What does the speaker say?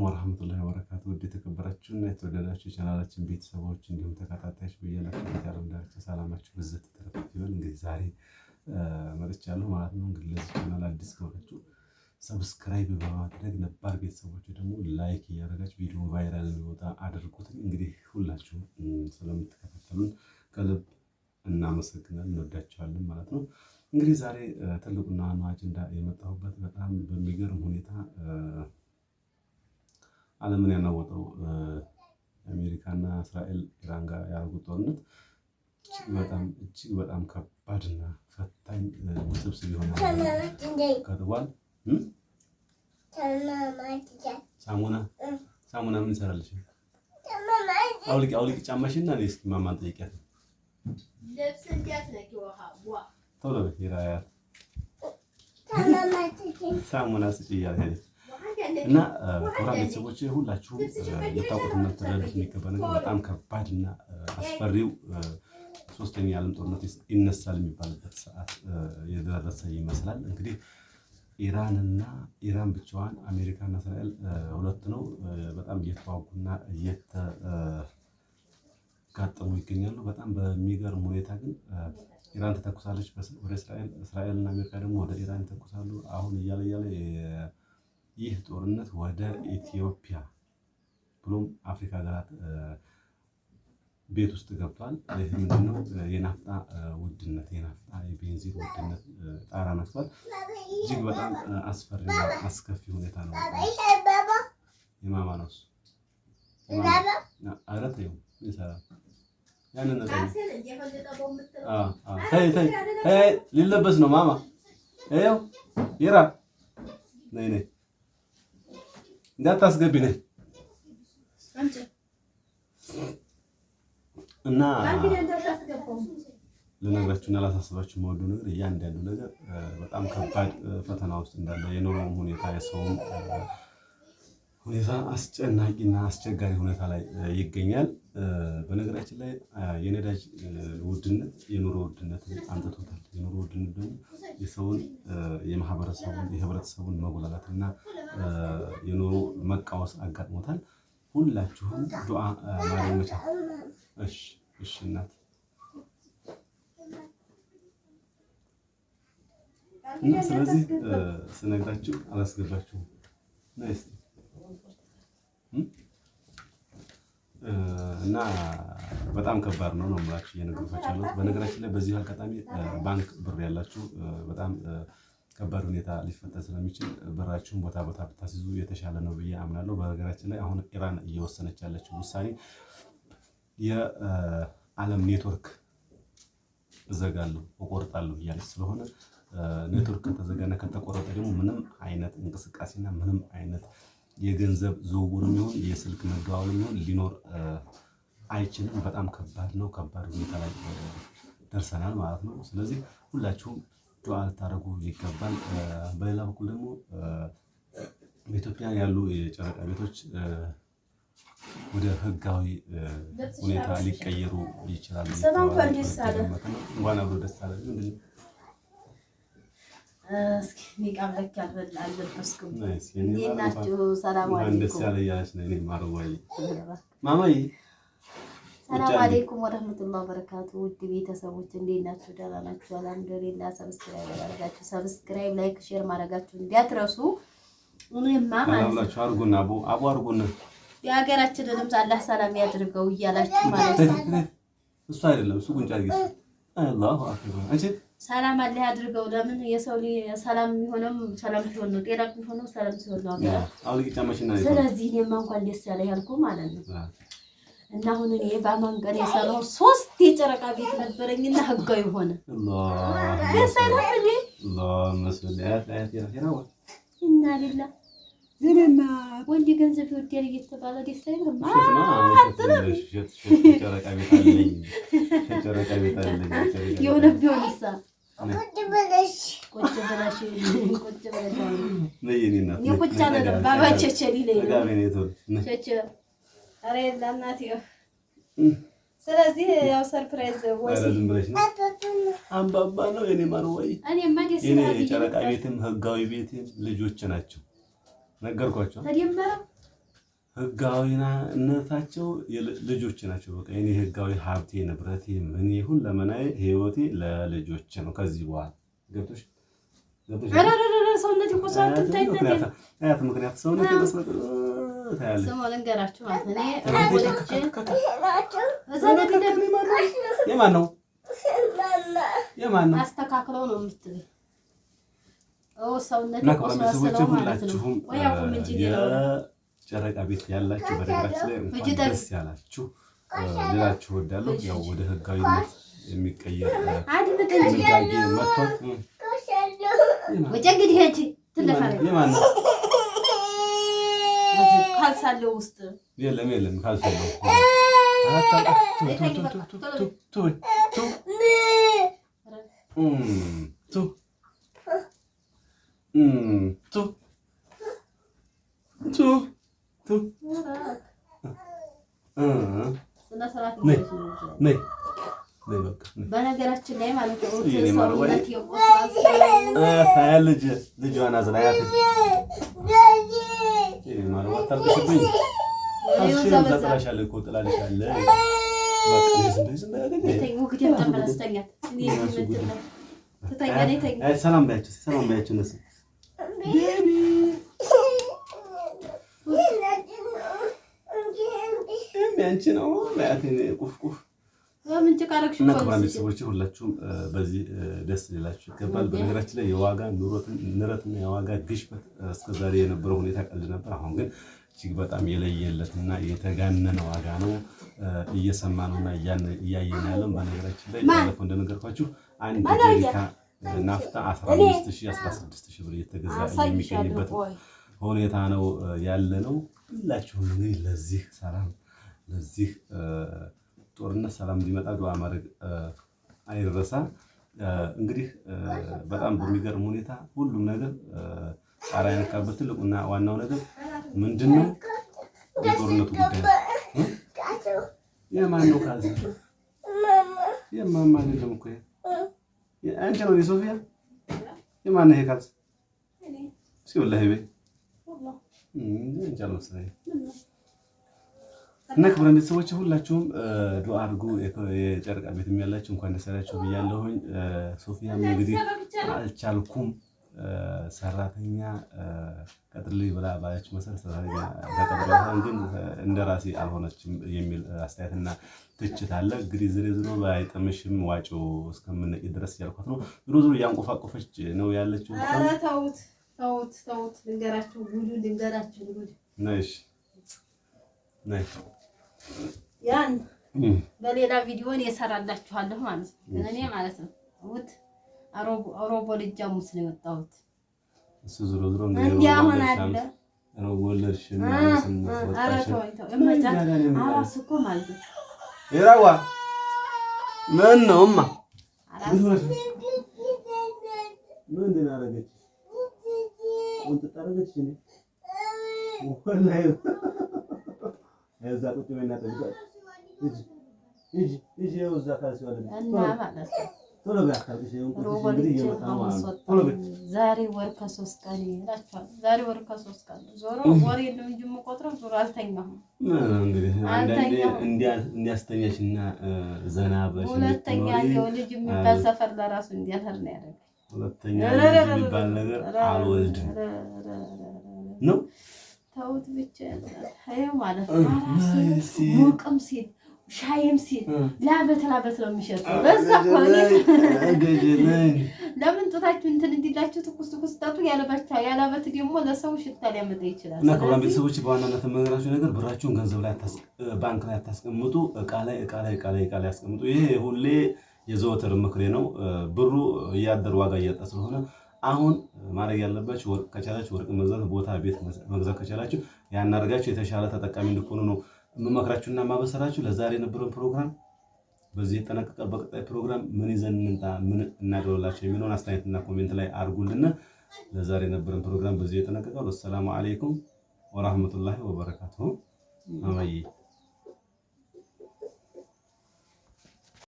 ወራህመቱላሂ ወበረካቱ። ውድ የተከበራችሁና የተወደዳችሁ የቻናላችን ቤተሰቦች እንዲሁም ተከታታዮች በያላችሁበት የዓለም ዳርቻ ሰላማችሁ ብዝት ተረፈ ይበል። እንግዲህ ዛሬ መጥቻለሁ ማለት ነው። እንግዲህ ለዚህ ቻናል አዲስ ከሆናችሁ ሰብስክራይብ በማድረግ ነባር ቤተሰቦች ደግሞ ላይክ እያደረጋችሁ ቪዲዮ ቫይራል እንዲወጣ አድርጉት። እንግዲህ ሁላችሁም ስለምትከታተሉን ከልብ እናመሰግናለን፣ እንወዳችኋለን ማለት ነው። እንግዲህ ዛሬ ትልቁና ዋናው አጀንዳ የመጣሁበት በጣም በሚገርም ሁኔታ ዓለምን ያናወጠው አሜሪካና እስራኤል ኢራን ጋር ያደረጉት ጦርነት እጅግ በጣም ከባድና ፈታኝ ውስብስብ የሆነ ከትቧል። ሳሙና ምን ይሰራልሽ? አውልቂ ጫማሽና እኔ እስኪ ማማን ጠይቂያት። ቶሎ ይራያት ሳሙና ስጪ እያለች እና ክቡራን ቤተሰቦች ሁላችሁም የታውቁትና ልትረዱት የሚገባ ነገር በጣም ከባድና አስፈሪው ሶስተኛ የዓለም ጦርነት ይነሳል የሚባልበት ሰዓት የደረሰ ይመስላል። እንግዲህ ኢራን ብቻዋን አሜሪካና እስራኤል ሁለት ነው በጣም እየተዋጉና እየተጋጠሙ ይገኛሉ። በጣም በሚገርም ሁኔታ ግን ኢራን ተተኩሳለች ወደ እስራኤልና አሜሪካ ደግሞ ወደ ኢራን ይተኩሳሉ። አሁን እያለ ይህ ጦርነት ወደ ኢትዮጵያ ብሎም አፍሪካ ሀገራት ቤት ውስጥ ገብቷል። ይህ ምንድነው? የናፍጣ ውድነት፣ የቤንዚን ውድነት ጣራ ነክቷል። እጅግ በጣም አስፈሪና አስከፊ ሁኔታ ነው። የማማ ነው እሱ አረት ነው ይሰራል። ያንን ነገር ተይ ሊለበስ ነው ማማ። ይኸው ይራ ነይ እንዳታስገቢ ነይ እና ልነግራችሁና ላሳስባችሁ የምወደው ነገር እያንዳንዱ ነገር በጣም ከባድ ፈተና ውስጥ እንዳለ የኑሮውም ሁኔታ የሰውም ሁኔታ አስጨናቂና አስቸጋሪ ሁኔታ ላይ ይገኛል። በነገራችን ላይ የነዳጅ ውድነት የኑሮ ውድነት አምጥቶታል። የኑሮ ውድነት ደግሞ የሰውን የህብረተሰቡን መጎላላትና የኑሮ መቃወስ አጋጥሞታል። ሁላችሁም ዱዓ ማድረግ መቻል። እሺ እናት እና ስለዚህ ስነግራችሁ አላስገባችሁም ናይስ እና በጣም ከባድ ነው የምላችሁ እየነገርኳችሁ ያለሁት። በነገራችን ላይ በዚህ አጋጣሚ ባንክ ብር ያላችሁ በጣም ከባድ ሁኔታ ሊፈጠር ስለሚችል ብራችሁን ቦታ ብታስይዙ የተሻለ ነው ብዬ አምናለሁ። በነገራችን ላይ አሁን ኢራን እየወሰነች ያለችው ውሳኔ የዓለም ኔትወርክ እዘጋለሁ እቆርጣለሁ እያለች ስለሆነ ኔትወርክ ከተዘጋና ከተቆረጠ ደግሞ ምንም አይነት እንቅስቃሴና ምንም አይነት የገንዘብ ዝውውርም ይሁን የስልክ መደዋወልም ይሁን ሊኖር አይችልም። በጣም ከባድ ነው። ከባድ ሁኔታ ላይ ደርሰናል ማለት ነው። ስለዚህ ሁላችሁም ዱዓ ልታደርጉ ይገባል። በሌላ በኩል ደግሞ በኢትዮጵያ ያሉ የጨረቃ ቤቶች ወደ ህጋዊ ሁኔታ ሊቀየሩ ይችላሉ። እንኳን አብሮ ደስ አለ። እስኪ ኒቃብ ለክ አልለበስኩም። እናችሁ ሰላም አለይኩም ወራህመቱላሂ ወበረካቱ። ውድ ቤተሰቦች እንዴት ናችሁ? ደህና ናችሁ? አልሐምዱሊላህ። ሰብስክራይብ ላይክ ሼር ማድረጋችሁ እንዲያትረሱ። እኔማ ማለት አርጉና አቡ አርጉና የሀገራችንንም አላህ ሰላም ያድርገው እያላችሁ ማለት ነው። እሱ አይደለም እሱ ጉንጫ ይገስ አላሁ አክበር አንቺ ሰላም አለ ያድርገው። ለምን የሰው ልጅ ሰላም የሚሆነው ሰላም ሲሆን ነው። ጤና የሚሆነው ሰላም ሲሆን ነው። አውልቂ ጫማሽና ስለዚህ እኔማ እንኳን ደስ ያለ ያልኩ ማለት ነው። እና አሁን እኔ በማንቀር የሰራው 3 የጨረቃ ቤት ነበረኝና ህጋዊ ሆነ። አላህ የሰላም ልጅ አላህ መስለያት ያራው እና ሌላ ዝነና ወንድ ገንዘብ ይወዳል እየተባለ ደስ አይልም። ጨረቃ ቤት አለኝ የሆነ ቢሆንሳ ቁጭ ብለሽ ነይኔና የቁጭ አለ ባባ ቸቸሪ ላይ ቸቸ አሬ ለናት ስለዚህ ያው ሰርፕራይዝ ወይስ አንባባ ነው የኔ ማርወይ እኔማ ደስ የኔ ጨረቃ ቤትም ህጋዊ ቤትም ልጆች ናቸው። ነገርኳቸው። ተደምበረ ህጋዊነታቸው ልጆች ናቸው። በቃ እኔ ህጋዊ ሀብቴ ንብረቴ ምን ይሁን ለመናዬ ህይወቴ ለልጆች ነው። ከዚህ በኋላ ገብቶሽ ሰውነት ይቆሳል። ምክንያት ሰውነት ይቆሳል። ታያለሽ ሰው ልንገራችሁ ማለት ነው። የማን ነው አስተካክለው ነው የምትለኝ። ሰውነት ይቆሳል። ሁላችሁም የጨረቃ ቤት ያላችሁ በነገራችን ላይ እንኳን ደስ ያላችሁ ልላችሁ እወዳለሁ። ያው ወደ ህጋዊነት የሚቀየር ድንጋጌ መጥቷል። ወጨግዲ ሄጂ ትለፋለች። የማን ነው ካልሳለው ውስጥ የለም ካልሳለው በነገራችን ላይ ማለት ነው ልጇን አዝናያት ሰላም ባያቸው እነሱ አንቺ ነው ቁፍቁፍ እና ክቡራን ቤተሰቦች ሁላችሁም በዚህ ደስ ሊላችሁ ይገባል። በነገራችን ላይ የዋጋ ንረትና የዋጋ ግሽበት እስከዛሬ የነበረው ሁኔታ ቀልድ ነበር። አሁን ግን እጅግ በጣም የለየለትና የተጋነነ ዋጋ ነው እየሰማነውና እያየን ያለን። በነገራችን ላይ ባለፈው እንደነገርኳችሁ አንድ ጀሪካ ናፍታ 15000 16000 ብር እየተገዛ የሚገኝበት ሁኔታ ነው ያለ ነው። ሁላችሁም እንግዲህ ለዚህ ሰላም ለዚህ ጦርነት ሰላም እንዲመጣ ዱዓ ማድረግ አይረሳ። እንግዲህ በጣም በሚገርም ሁኔታ ሁሉም ነገር ጣራ ያነካበት ትልቁና ዋናው ነገር ምንድነው? የጦርነቱ ጉዳይ ነው። የማን ነው ካዚ? የማማ አይደለም እኮ አንቺ ነው የሶፊያ። የማን ነው ይሄ ካዚ? ሲወላሂ በይ እንጃ መሰለኝ። እና ክቡራን ቤተሰቦች ሁላችሁም ዱዓ አድርጉ። የጨረቃ ቤት ያላችሁ እንኳን ደስ ያላችሁ ብያለሁኝ። ሶፊያም እንግዲህ አልቻልኩም ሰራተኛ ቀጥልኝ ብላ ባለችው መሰረት ሰራተኛ ተቀጥራለች፣ ግን እንደራሴ አልሆነችም የሚል አስተያየትና ትችት አለ። እንግዲህ ዝሮ ባይጠምሽም ዋጪው እስከምንነቂ ድረስ ያልኳት ነው። ዝሮ እያንቆፋቆፈች ነው ያለችው። ኧረ ተውት ልንገራችሁ ጉድ ነሽ ያን በሌላ ቪዲዮን የሰራላችኋለሁ ማለት ነው። ግን እኔ ማለት ነው ውት አሮቦ ልጅ ሙስ ነው የወጣሁት። እሱ ዝሮ እንዴ አሁን አለ ወለድሽ ነው አራስ እኮ ማለት ነው። ይራዋ ምን ነውማ ምንድን አደረገች? ወንት ታረገች እንዴ ወላሂ እዛ ቁጭ በይና ጠብቃት። እጂ እዛ ካልሲዋለ እና ማለት ነው ቶሎ ቢያካልሽ ዛሬ ወር ከ3 ቀን ይላችኋል። ዛሬ ወር ከ3 ቀን ዞሮ ወሬ ነው እንጂ የምቆጥረው ዞሮ አልተኛሁም። እንግዲህ አንዳንዴ እንዲያስተኛሽና ዘና ብለሽ ሁለተኛ ያው ልጅ የሚባል ሰፈር ለራሱ እንዲያተር ነው ያደረገ። ሁለተኛ የሚባል ነገር አልወልድም ነው። ተውት ብቻ ያለው ማለት ነው። ሙቅም ሲል ሻይም ሲል ላበት ነው የሚሸጠው። በዛ ለምን ጡታችሁ እንትን እንዲላችሁ ትኩስ ጠጡ። ያለበት ደግሞ ለሰው ሽታ ሊያመጣ ይችላል። እና ክቡራን ቤተሰቦች በዋናነት የምነግራችሁ ነገር ብራችሁን ገንዘብ ላይ ባንክ ላይ አታስቀምጡ፣ እቃ ላይ አስቀምጡ። ይሄ ሁሌ የዘወትር ምክሬ ነው። ብሩ እያደር ዋጋ እያጣ ስለሆነ አሁን ማድረግ ያለባችሁ ወርቅ ከቻላችሁ ወርቅ መግዛት፣ ቦታ ቤት መግዛት ከቻላችሁ ያን አድርጋችሁ የተሻለ ተጠቃሚ እንድትሆኑ ነው መመክራችሁና ማበሰራችሁ። ለዛሬ የነበረን ፕሮግራም በዚህ ተጠናቀቀ። በቀጣይ ፕሮግራም ምን ይዘን እንምጣ፣ ምን እናደርግላችሁ የሚለውን አስተያየትና ኮሜንት ላይ አድርጉልን። ለዛሬ የነበረን ፕሮግራም በዚህ ተጠናቀቀ። ወሰላሙ አለይኩም ወራህመቱላሂ ወበረካቱሁ። አማዬ